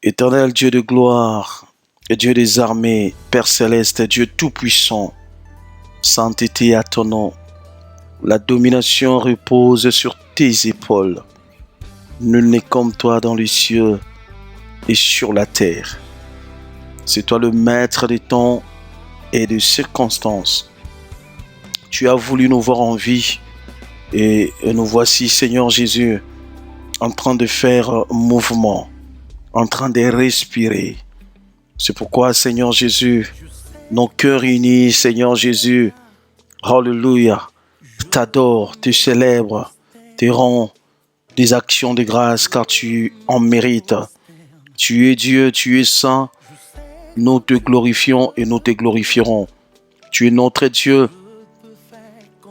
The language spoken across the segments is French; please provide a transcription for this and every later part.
Éternel Dieu de gloire, Dieu des armées, Père céleste, Dieu tout-puissant, sainteté à ton nom. La domination repose sur tes épaules. Nul n'est comme toi dans les cieux et sur la terre. C'est toi le maître des temps et des circonstances. Tu as voulu nous voir en vie et nous voici, Seigneur Jésus, en train de faire mouvement, en train de respirer. C'est pourquoi, Seigneur Jésus, nos cœurs unis, Seigneur Jésus, Alléluia, t'adorent, te célèbrent, te rend des actions de grâce car tu en mérites. Tu es Dieu, tu es saint, nous te glorifions et nous te glorifierons. Tu es notre Dieu,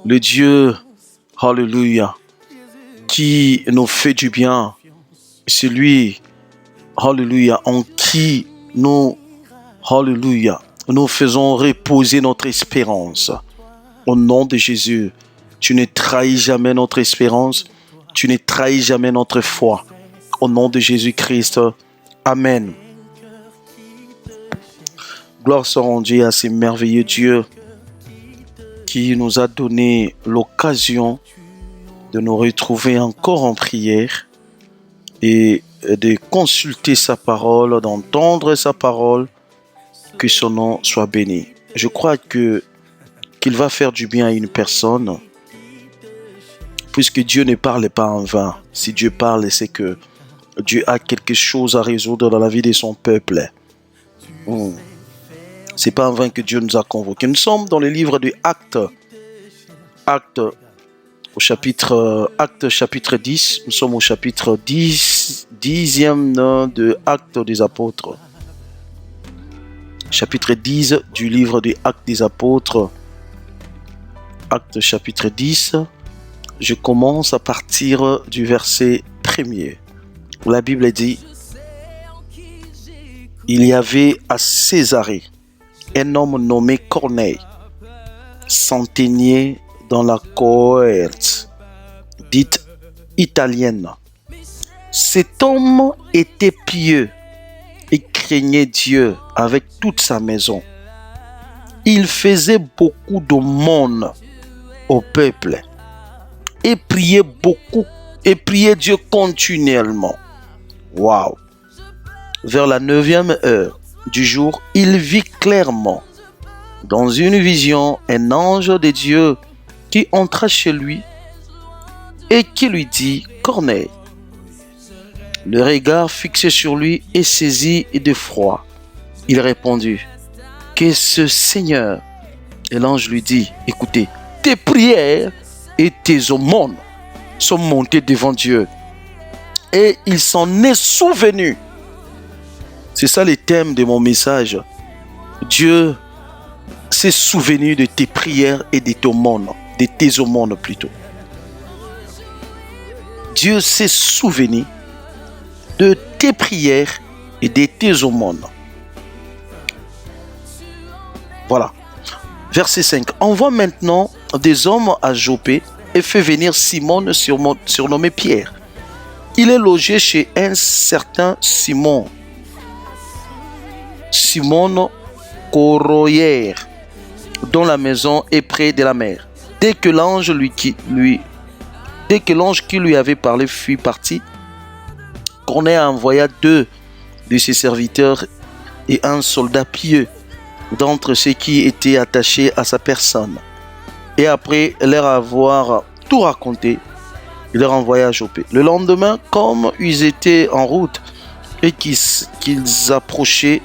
le Dieu, Alléluia, qui nous fait du bien. C'est lui, Alléluia, en qui nous, Alléluia, nous faisons reposer notre espérance. Au nom de Jésus, tu ne trahis jamais notre espérance, tu ne trahis jamais notre foi. Au nom de Jésus-Christ, Amen. Gloire soit rendue à ce merveilleux Dieu qui nous a donné l'occasion de nous retrouver encore en prière et de consulter sa parole, d'entendre sa parole, que son nom soit béni. Je crois qu'il va faire du bien à une personne, puisque Dieu ne parle pas en vain. Si Dieu parle, c'est que Dieu a quelque chose à résoudre dans la vie de son peuple. C'est pas en vain que Dieu nous a convoqués. Nous sommes dans le livre du Actes chapitre 10. Nous sommes au chapitre 10e de Actes des Apôtres. Chapitre 10 du livre des Actes des Apôtres. Actes chapitre 10. Je commence à partir du verset 1er. La Bible dit: il y avait à Césarée un homme nommé Corneille, centenier dans la cohorte dite italienne. Cet homme était pieux et craignait Dieu avec toute sa maison. Il faisait beaucoup d'aumônes au peuple et priait Dieu continuellement. Waouh! Vers la 9e heure du jour, il vit clairement dans une vision un ange de Dieu qui entra chez lui et qui lui dit: Corneille. Le regard fixé sur lui est saisi d'effroi. Il répondit: qu'est-ce, Seigneur? Et l'ange lui dit: écoutez, tes prières et tes aumônes sont montées devant Dieu et il s'en est souvenu. C'est ça le thème de mon message. Dieu s'est souvenu de tes prières et de tes aumônes plutôt. Dieu s'est souvenu de tes prières et de tes aumônes. Voilà. Verset 5. Envoie maintenant des hommes à Joppé et fais venir Simon surnommé Pierre. Il est logé chez un certain Simon Coroyère, dont la maison est près de la mer. Dès que l'ange qui lui avait parlé fut parti, Corneille envoya 2 de ses serviteurs et un soldat pieux d'entre ceux qui étaient attachés à sa personne. Et après leur avoir tout raconté, il leur envoya à Joppé. Le lendemain, comme ils étaient en route et qu'ils approchaient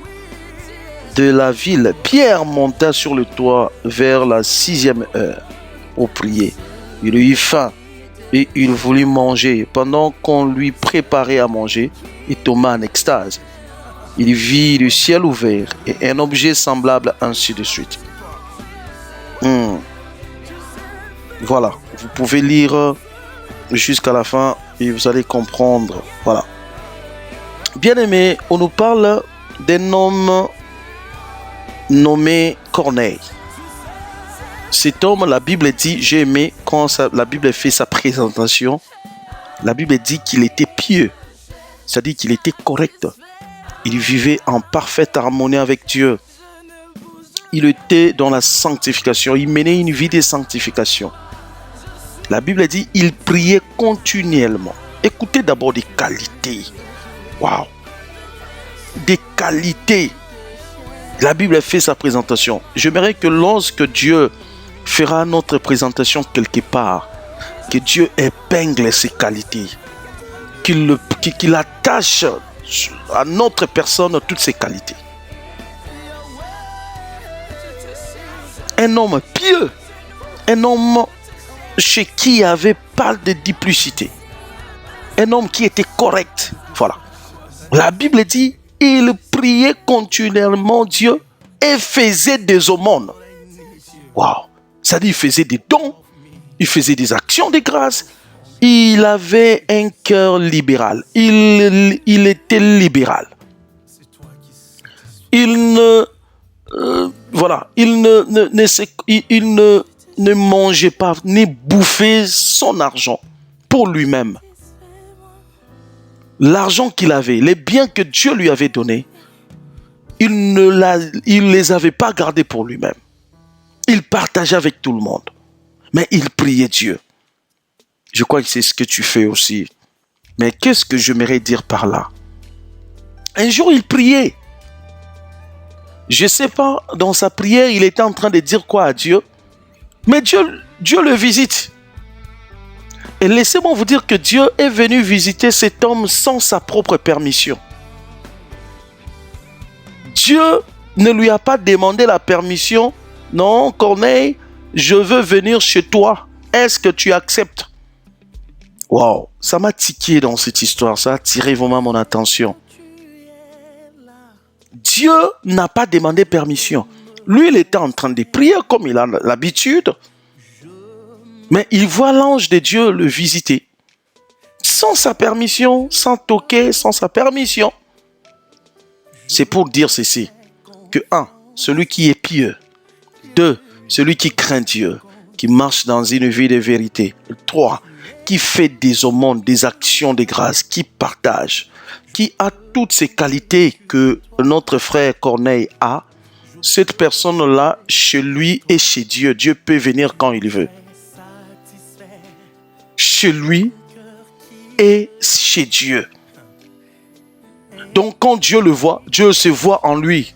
de la ville, Pierre monta sur le toit vers la 6e heure pour prier. Il eut faim et il voulut manger. Pendant qu'on lui préparait à manger, il tomba en extase. Il vit le ciel ouvert et un objet semblable, ainsi de suite. Voilà, vous pouvez lire jusqu'à la fin et vous allez comprendre. Voilà. Bien-aimé, on nous parle d'un homme nommé Corneille. Cet homme, la Bible dit, j'ai aimé quand la Bible fait sa présentation, la Bible dit qu'il était pieux, c'est-à-dire qu'il était correct. Il vivait en parfaite harmonie avec Dieu. Il était dans la sanctification. Il menait une vie de sanctification. La Bible dit il priait continuellement. Écoutez d'abord des qualités. Waouh! Des qualités. La Bible fait sa présentation. J'aimerais que lorsque Dieu fera notre présentation quelque part, que Dieu épingle ses qualités, qu'il attache à notre personne toutes ses qualités. Un homme pieux, un homme chez qui il n'y avait pas de duplicité, un homme qui était correct. Voilà. La Bible dit, il priait continuellement Dieu et faisait des aumônes. Waouh! Ça dit, il faisait des dons, il faisait des actions de grâce. Il avait un cœur libéral. Il était libéral. Il ne mangeait pas ni bouffait son argent pour lui-même. L'argent qu'il avait, les biens que Dieu lui avait donnés, il les avait pas gardés pour lui-même. Il partageait avec tout le monde. Mais il priait Dieu. Je crois que c'est ce que tu fais aussi. Mais qu'est-ce que j'aimerais dire par là? Un jour, il priait. Je ne sais pas, dans sa prière, il était en train de dire quoi à Dieu. Mais Dieu le visite. Et laissez-moi vous dire que Dieu est venu visiter cet homme sans sa propre permission. Dieu ne lui a pas demandé la permission. Non, Corneille, je veux venir chez toi. Est-ce que tu acceptes? Wow, ça m'a tiqué dans cette histoire. Ça a attiré vraiment mon attention. Dieu n'a pas demandé permission. Lui, il était en train de prier comme il a l'habitude. Mais il voit l'ange de Dieu le visiter. Sans sa permission, sans toquer, sans sa permission. C'est pour dire ceci. Que 1, celui qui est pieux. 2, celui qui craint Dieu. Qui marche dans une vie de vérité. 3, qui fait des aumônes, des actions de grâce. Qui partage. Qui a toutes ces qualités que notre frère Corneille a. Cette personne-là, chez lui et chez Dieu. Dieu peut venir quand il veut. Chez lui et chez Dieu. Donc quand Dieu le voit, Dieu se voit en lui.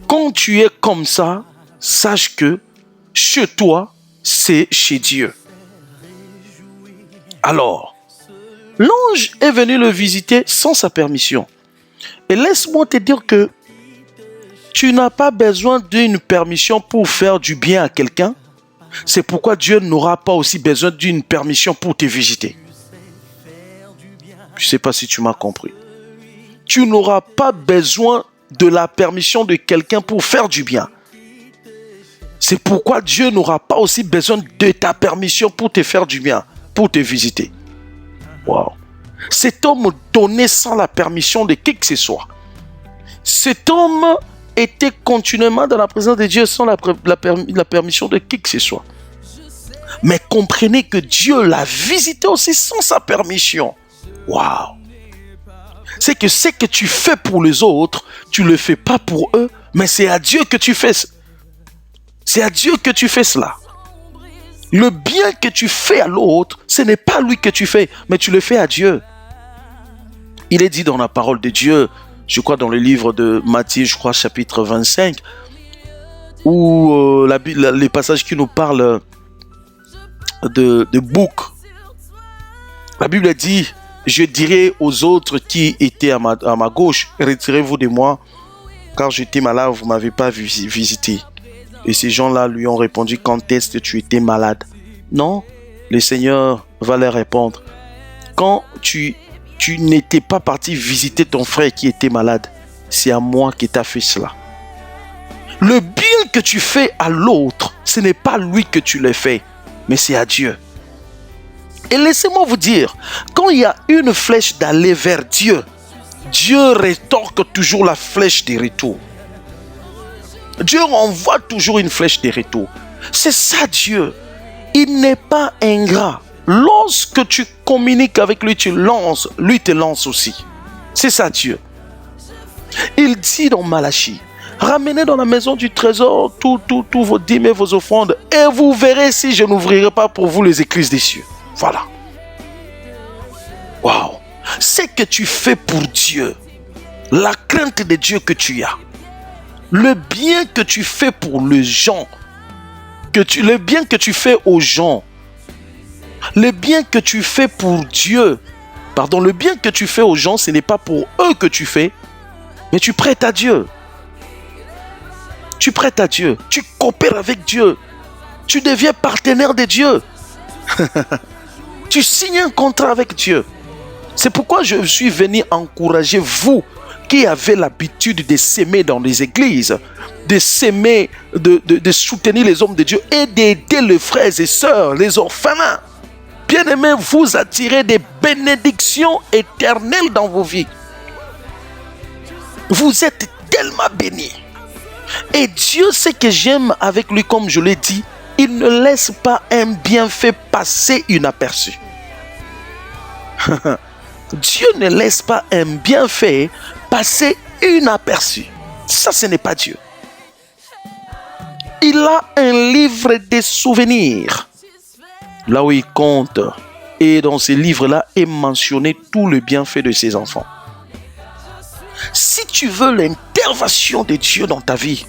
Quand tu es comme ça, sache que chez toi, c'est chez Dieu. Alors, l'ange est venu le visiter sans sa permission. Et laisse-moi te dire que tu n'as pas besoin d'une permission pour faire du bien à quelqu'un. C'est pourquoi Dieu n'aura pas aussi besoin d'une permission pour te visiter. Je ne sais pas si tu m'as compris. Tu n'auras pas besoin de la permission de quelqu'un pour faire du bien. C'est pourquoi Dieu n'aura pas aussi besoin de ta permission pour te faire du bien, pour te visiter. Wow. Cet homme donnait sans la permission de qui que ce soit. Cet homme était continuellement dans la présence de Dieu sans la permission de qui que ce soit. Mais comprenez que Dieu l'a visité aussi sans sa permission. Waouh! C'est que ce que tu fais pour les autres, tu ne le fais pas pour eux, mais c'est à Dieu que tu fais. C'est à Dieu que tu fais cela. Le bien que tu fais à l'autre, ce n'est pas lui que tu fais, mais tu le fais à Dieu. Il est dit dans la parole de Dieu, je crois dans le livre de Matthieu, je crois chapitre 25, où les passages qui nous parlent de bouc. La Bible dit, je dirai aux autres qui étaient à ma gauche, retirez-vous de moi, car j'étais malade, vous ne m'avez pas visité. Et ces gens-là lui ont répondu, quand est-ce que tu étais malade? Non, le Seigneur va leur répondre, quand tu n'étais pas parti visiter ton frère qui était malade, c'est à moi qui t'a fait cela. Le bien que tu fais à l'autre, ce n'est pas lui que tu le fais, mais c'est à Dieu. Et laissez-moi vous dire, quand il y a une flèche d'aller vers Dieu, Dieu rétorque toujours la flèche de retour. Dieu envoie toujours une flèche de retour. C'est ça Dieu. Il n'est pas ingrat. Lorsque tu communiques avec lui, tu lances, lui te lance aussi. C'est ça Dieu. Il dit dans Malachie, ramenez dans la maison du trésor tous vos dîmes et vos offrandes et vous verrez si je n'ouvrirai pas pour vous les écluses des cieux. Voilà. Waouh. Ce que tu fais pour Dieu, la crainte de Dieu que tu as, le bien que tu fais pour les gens, le bien que tu fais aux gens, le bien que tu fais pour Dieu, le bien que tu fais aux gens, ce n'est pas pour eux que tu fais, mais tu prêtes à Dieu. Tu prêtes à Dieu, tu coopères avec Dieu, tu deviens partenaire de Dieu. Tu signes un contrat avec Dieu. C'est pourquoi je suis venu encourager vous qui avez l'habitude de s'aimer dans les églises, de s'aimer, de soutenir les hommes de Dieu et d'aider les frères et sœurs, les orphelins. Bien-aimés, vous attirez des bénédictions éternelles dans vos vies. Vous êtes tellement bénis. Et Dieu, ce que j'aime avec lui, comme je l'ai dit, il ne laisse pas un bienfait passer inaperçu. Dieu ne laisse pas un bienfait passer inaperçu. Ça, ce n'est pas Dieu. Il a un livre de souvenirs. Là où il compte. Et dans ce livre-là est mentionné tout le bienfait de ses enfants. Si tu veux l'intervention de Dieu dans ta vie,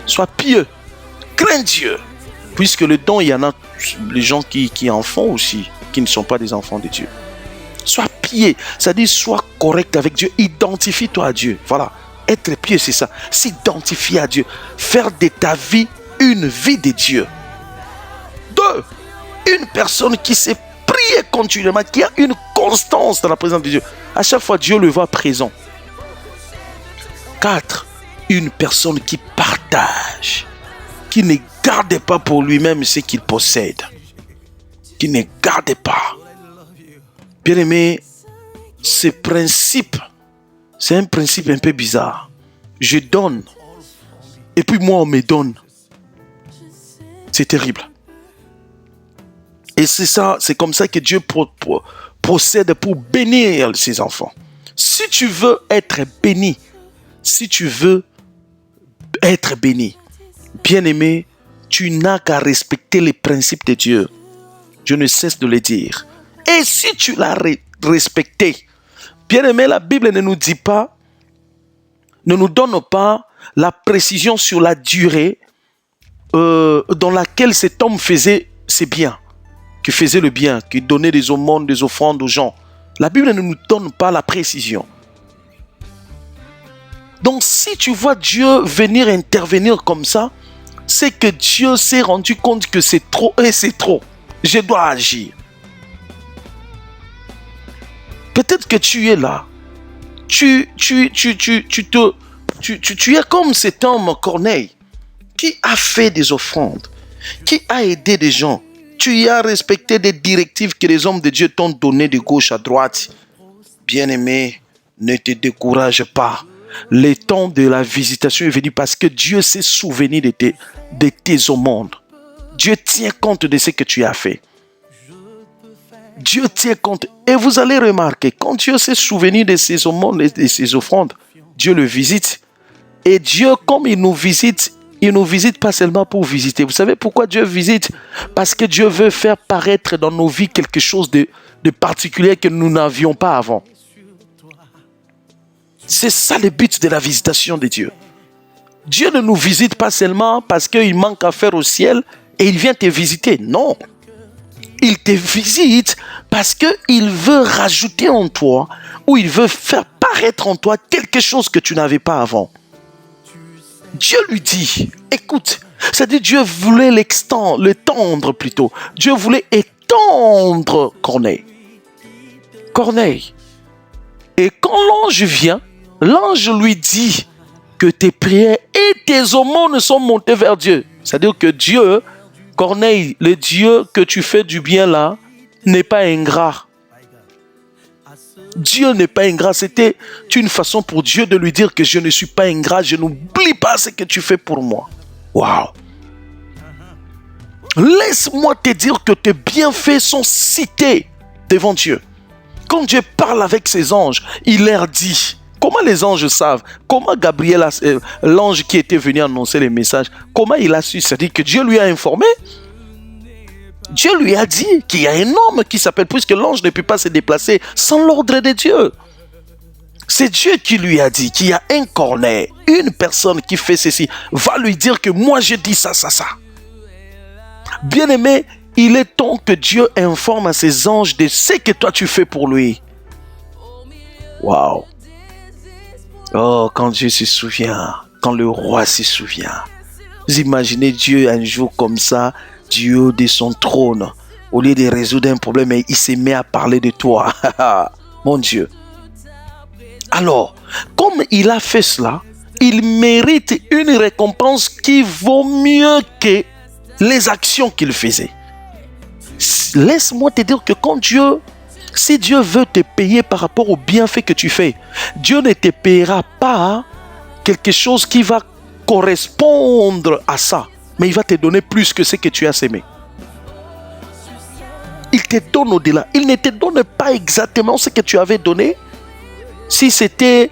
sois pieux, crains Dieu. Puisque le don, il y en a les gens qui en font aussi, qui ne sont pas des enfants de Dieu. Sois pieux, c'est-à-dire sois correct avec Dieu, identifie-toi à Dieu. Voilà, être pieux, c'est ça, s'identifier à Dieu, faire de ta vie une vie de Dieu. 2, une personne qui sait prier continuellement, qui a une constance dans la présence de Dieu. À chaque fois, Dieu le voit présent. 4, une personne qui partage, qui ne garde pas pour lui-même ce qu'il possède, qui ne garde pas. Bien-aimé, ce principe, c'est un principe un peu bizarre. Je donne, et puis moi on me donne. C'est terrible. Et c'est ça, c'est comme ça que Dieu procède pour bénir ses enfants. Si tu veux être béni, bien-aimé, tu n'as qu'à respecter les principes de Dieu. Je ne cesse de le dire. Et si tu l'as respecté, bien-aimé, la Bible ne nous dit pas, ne nous donne pas la précision sur la durée dans laquelle cet homme faisait ses biens, qui faisait le bien, qui donnait des aumônes, des offrandes aux gens. La Bible ne nous donne pas la précision. Donc si tu vois Dieu venir intervenir comme ça, c'est que Dieu s'est rendu compte que c'est trop et c'est trop. Je dois agir. Peut-être que tu es là. Tu es comme cet homme Corneille qui a fait des offrandes, qui a aidé des gens. Tu as respecté des directives que les hommes de Dieu t'ont données de gauche à droite. Bien-aimé, ne te décourage pas. Le temps de la visitation est venu parce que Dieu s'est souvenu de tes aumônes. Dieu tient compte de ce que tu as fait. Dieu tient compte. Et vous allez remarquer, quand Dieu s'est souvenu de ses aumônes et de ses offrandes, Dieu le visite. Et Dieu, comme il nous visite pas seulement pour visiter. Vous savez pourquoi Dieu visite? Parce que Dieu veut faire paraître dans nos vies quelque chose de particulier que nous n'avions pas avant. C'est ça le but de la visitation de Dieu. Dieu ne nous visite pas seulement parce qu'il manque à faire au ciel et il vient te visiter. Non. Il te visite parce qu'il veut rajouter en toi ou il veut faire paraître en toi quelque chose que tu n'avais pas avant. Dieu lui dit, écoute, c'est-à-dire Dieu voulait l'étendre plutôt. Dieu voulait étendre Corneille. Et quand l'ange vient, l'ange lui dit que tes prières et tes aumônes sont montées vers Dieu. C'est-à-dire que Dieu, Corneille, le Dieu que tu fais du bien là, n'est pas ingrat. Dieu n'est pas ingrat. C'était une façon pour Dieu de lui dire que je ne suis pas ingrat, je n'oublie pas ce que tu fais pour moi. Waouh! Laisse-moi te dire que tes bienfaits sont cités devant Dieu. Quand Dieu parle avec ses anges, il leur dit. Comment les anges savent? Comment Gabriel, l'ange qui était venu annoncer les messages, comment il a su? C'est-à-dire que Dieu lui a informé. Dieu lui a dit qu'il y a un homme qui s'appelle, puisque l'ange ne peut pas se déplacer sans l'ordre de Dieu. C'est Dieu qui lui a dit qu'il y a un Corneille, une personne qui fait ceci, va lui dire que moi je dis ça. Bien-aimé, il est temps que Dieu informe à ses anges de ce que toi tu fais pour lui. Waouh! Oh, quand Dieu se souvient, quand le roi se souvient. Vous imaginez Dieu un jour comme ça, Dieu de son trône, au lieu de résoudre un problème, il se met à parler de toi. Mon Dieu. Alors, comme il a fait cela, il mérite une récompense qui vaut mieux que les actions qu'il faisait. Laisse-moi te dire que quand si Dieu veut te payer par rapport au bienfait que tu fais, Dieu ne te payera pas quelque chose qui va correspondre à ça, mais il va te donner plus que ce que tu as semé. Il te donne au-delà. Il ne te donne pas exactement ce que tu avais donné. Si c'était,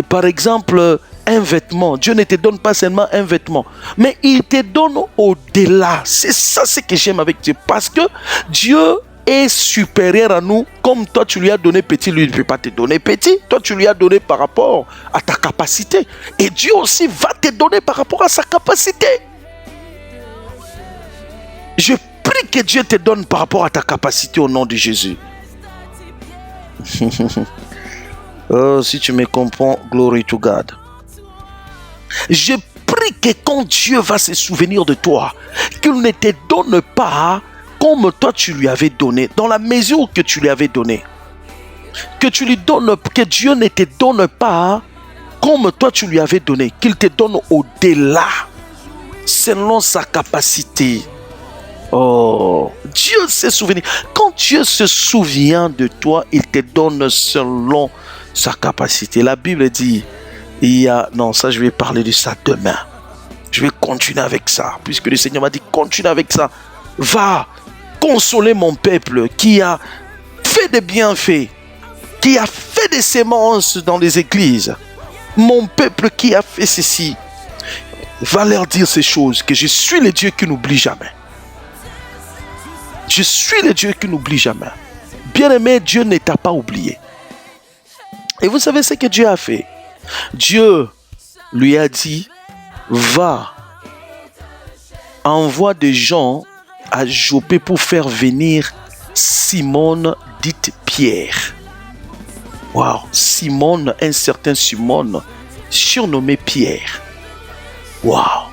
par exemple, un vêtement, Dieu ne te donne pas seulement un vêtement, mais il te donne au-delà. C'est ça ce que j'aime avec Dieu, parce que Dieu est supérieur à nous. Comme toi tu lui as donné petit, lui il ne peut pas te donner petit. Toi tu lui as donné par rapport à ta capacité, et Dieu aussi va te donner par rapport à sa capacité. Je prie que Dieu te donne par rapport à ta capacité au nom de Jésus. Oh, si tu me comprends, glory to God. Je prie que quand Dieu va se souvenir de toi, qu'il ne te donne pas comme toi tu lui avais donné, dans la mesure que tu lui avais donné. Que tu lui donnes, que Dieu ne te donne pas comme toi tu lui avais donné, qu'il te donne au-delà, selon sa capacité. Oh, Dieu se souvient. Quand Dieu se souvient de toi, il te donne selon sa capacité. La Bible dit, non, ça je vais parler de ça demain. Je vais continuer avec ça, puisque le Seigneur m'a dit, continue avec ça. Va consoler mon peuple qui a fait des bienfaits, qui a fait des semences dans les églises. Mon peuple qui a fait ceci. Va leur dire ces choses, que je suis le Dieu qui n'oublie jamais. Je suis le Dieu qui n'oublie jamais. Bien-aimé, Dieu ne t'a pas oublié. Et vous savez ce que Dieu a fait? Dieu lui a dit, va, envoie des gens à Joppé pour faire venir Simone, dite Pierre. Waouh, Simone, un certain Simone, surnommé Pierre. Waouh.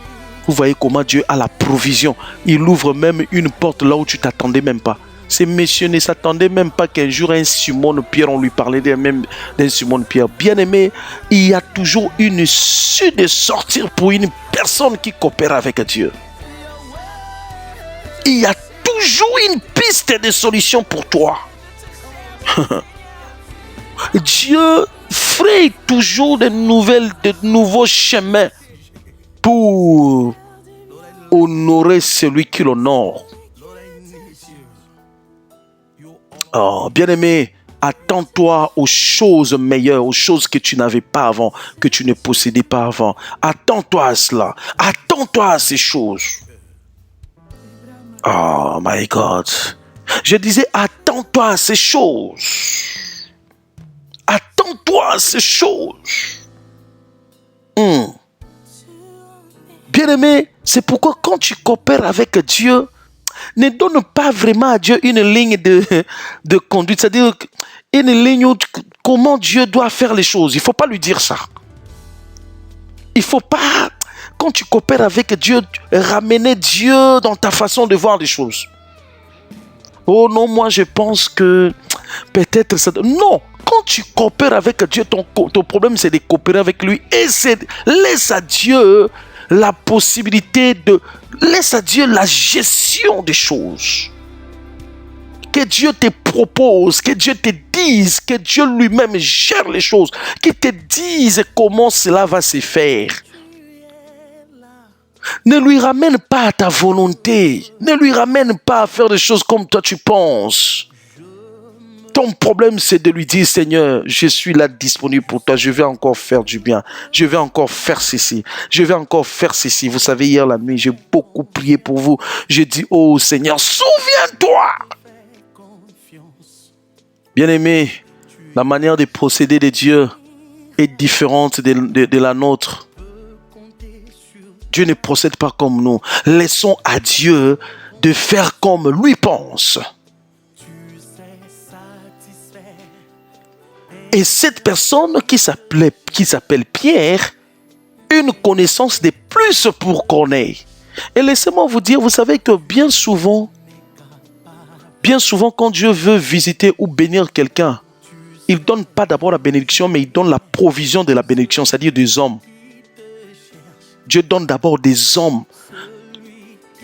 Vous voyez comment Dieu a la provision. Il ouvre même une porte là où tu ne t'attendais même pas. Ces messieurs ne s'attendaient même pas qu'un jour un Simone Pierre, on lui parlait d'un Simone Pierre. Bien aimé, il y a toujours une issue de sortir pour une personne qui coopère avec Dieu. Il y a toujours une piste de solution pour toi. Dieu fraye toujours de nouveaux chemins pour honorer celui qui l'honore. Oh, bien-aimé, attends-toi aux choses meilleures, aux choses que tu n'avais pas avant, que tu ne possédais pas avant. Attends-toi à cela. Attends-toi à ces choses. Oh my God. Je disais, attends-toi à ces choses. Attends-toi à ces choses. Bien-aimé, c'est pourquoi quand tu coopères avec Dieu, ne donne pas vraiment à Dieu une ligne de conduite. C'est-à-dire une ligne où comment Dieu doit faire les choses. Il ne faut pas lui dire ça. Il ne faut pas, quand tu coopères avec Dieu, ramener Dieu dans ta façon de voir les choses. Oh non, moi je pense que peut-être ça... Non, quand tu coopères avec Dieu, ton problème c'est de coopérer avec lui. Et laisse à Dieu la possibilité laisse à Dieu la gestion des choses. Que Dieu te propose, que Dieu te dise, que Dieu lui-même gère les choses, qu'il te dise comment cela va se faire. Ne lui ramène pas à ta volonté. Ne lui ramène pas à faire des choses comme toi tu penses. Ton problème, c'est de lui dire, Seigneur, je suis là disponible pour toi. Je vais encore faire du bien. Je vais encore faire ceci. Je vais encore faire ceci. Vous savez, hier la nuit, j'ai beaucoup prié pour vous. J'ai dit, oh Seigneur, souviens-toi. Bien-aimé, la manière de procéder de Dieu est différente de la nôtre. Dieu ne procède pas comme nous. Laissons à Dieu de faire comme lui pense. Et cette personne qui s'appelle Pierre, une connaissance de plus pour connaître. Et laissez-moi vous dire, vous savez que bien souvent, quand Dieu veut visiter ou bénir quelqu'un, il ne donne pas d'abord la bénédiction, mais il donne la provision de la bénédiction, c'est-à-dire des hommes. Dieu donne d'abord des hommes.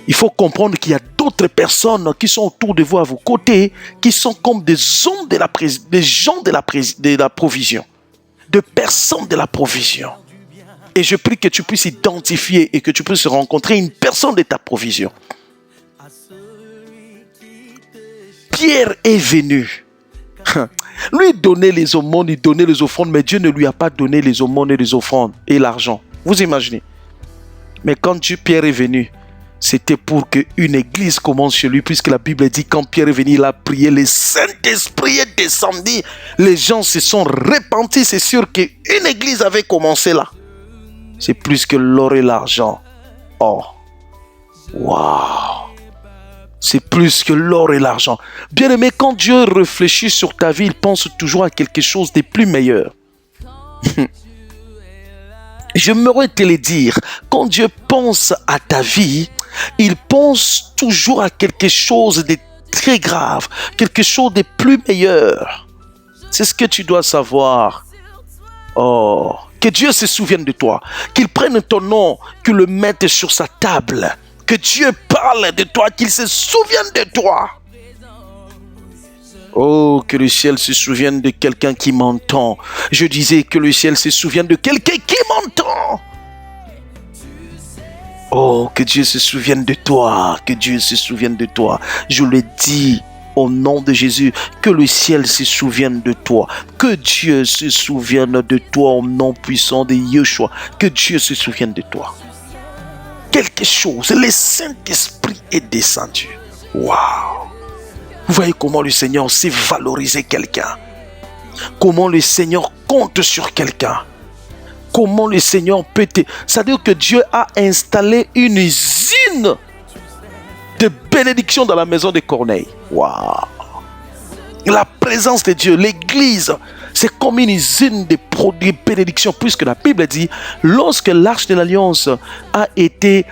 Il faut comprendre qu'il y a d'autres personnes qui sont autour de vous, à vos côtés, qui sont comme des hommes des gens de la provision, de personnes de la provision. Et je prie que tu puisses identifier et que tu puisses rencontrer une personne de ta provision. Pierre est venu. Lui donnait les aumônes, il donnait les offrandes, mais Dieu ne lui a pas donné les aumônes et les offrandes et l'argent. Vous imaginez? Mais quand Pierre est venu, c'était pour qu'une église commence chez lui, puisque la Bible dit quand Pierre est venu, il a prié, le Saint-Esprit est descendu, les gens se sont repentis, c'est sûr qu'une église avait commencé là. C'est plus que l'or et l'argent. Oh, waouh! C'est plus que l'or et l'argent. Bien aimé, quand Dieu réfléchit sur ta vie, il pense toujours à quelque chose de plus meilleur. J'aimerais te le dire, quand Dieu pense à ta vie, il pense toujours à quelque chose de très grave, quelque chose de plus meilleur. C'est ce que tu dois savoir. Oh, que Dieu se souvienne de toi, qu'il prenne ton nom, qu'il le mette sur sa table, que Dieu parle de toi, qu'il se souvienne de toi. Oh, que le ciel se souvienne de quelqu'un qui m'entend. Je disais que le ciel se souvienne de quelqu'un qui m'entend. Oh, que Dieu se souvienne de toi, que Dieu se souvienne de toi. Je le dis au nom de Jésus, que le ciel se souvienne de toi, que Dieu se souvienne de toi au nom puissant de Yeshua, que Dieu se souvienne de toi. Quelque chose, le Saint-Esprit est descendu. Waouh! Vous voyez comment le Seigneur sait valoriser quelqu'un. Comment le Seigneur compte sur quelqu'un. Comment le Seigneur peut te... C'est-à-dire que Dieu a installé une usine de bénédiction dans la maison de Corneille. Waouh! La présence de Dieu, l'église, c'est comme une usine de produits de bénédiction, puisque la Bible dit, lorsque l'arche de l'alliance a été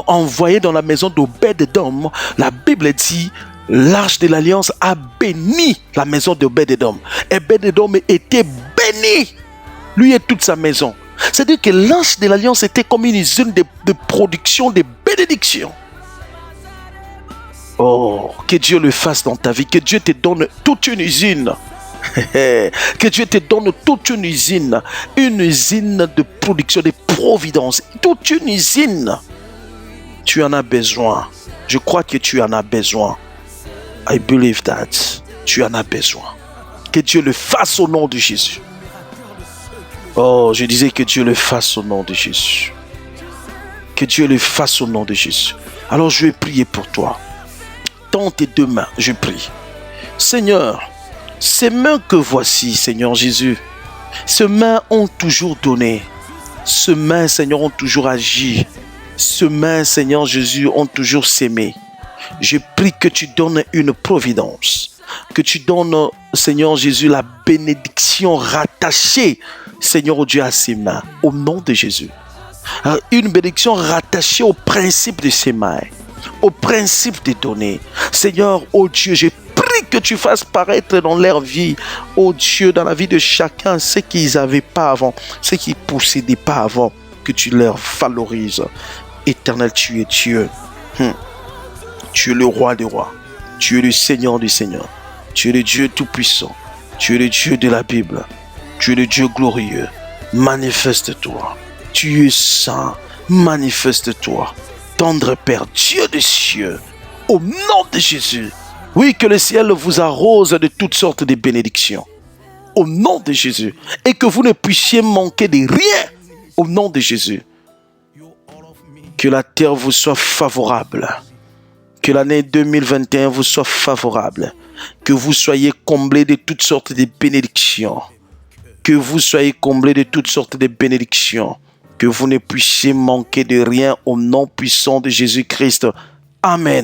envoyée dans la maison d'Obed-Édom, la Bible dit, l'arche de l'alliance a béni la maison d'Obed-Édom. Obed-Édom était béni, lui et toute sa maison. C'est-à-dire que l'arche de l'alliance était comme une usine de production, de bénédiction. Oh, que Dieu le fasse dans ta vie, que Dieu te donne toute une usine. Que Dieu te donne toute une usine de production, de providence, toute une usine. Tu en as besoin. Je crois que tu en as besoin. I believe that. Tu en as besoin. Que Dieu le fasse au nom de Jésus. Oh, je disais que Dieu le fasse au nom de Jésus. Que Dieu le fasse au nom de Jésus. Alors je vais prier pour toi. Dans tes deux mains, je prie. Seigneur, ces mains que voici, Seigneur Jésus, ces mains ont toujours donné. Ces mains, Seigneur, ont toujours agi. Ces mains, Seigneur Jésus, ont toujours s'aimé. Je prie que tu donnes une providence. Que tu donnes, Seigneur Jésus, la bénédiction rattachée, Seigneur oh Dieu, à ses mains. Au nom de Jésus. Une bénédiction rattachée au principe de ses mains. Au principe des données. Seigneur, oh Dieu, je prie que tu fasses paraître dans leur vie, oh Dieu, dans la vie de chacun, ce qu'ils n'avaient pas avant, ce qu'ils ne possédaient pas avant, que tu leur valorises. Éternel, tu es Dieu. Tu es le roi des rois. Tu es le Seigneur des seigneurs. Tu es le Dieu tout-puissant. Tu es le Dieu de la Bible. Tu es le Dieu glorieux. Manifeste-toi. Tu es saint. Manifeste-toi. Tendre Père, Dieu des cieux, au nom de Jésus. Oui, que le ciel vous arrose de toutes sortes de bénédictions. Au nom de Jésus. Et que vous ne puissiez manquer de rien. Au nom de Jésus. Que la terre vous soit favorable. Que l'année 2021 vous soit favorable. Que vous soyez comblés de toutes sortes de bénédictions. Que vous soyez comblés de toutes sortes de bénédictions. Que vous ne puissiez manquer de rien au nom puissant de Jésus-Christ. Amen.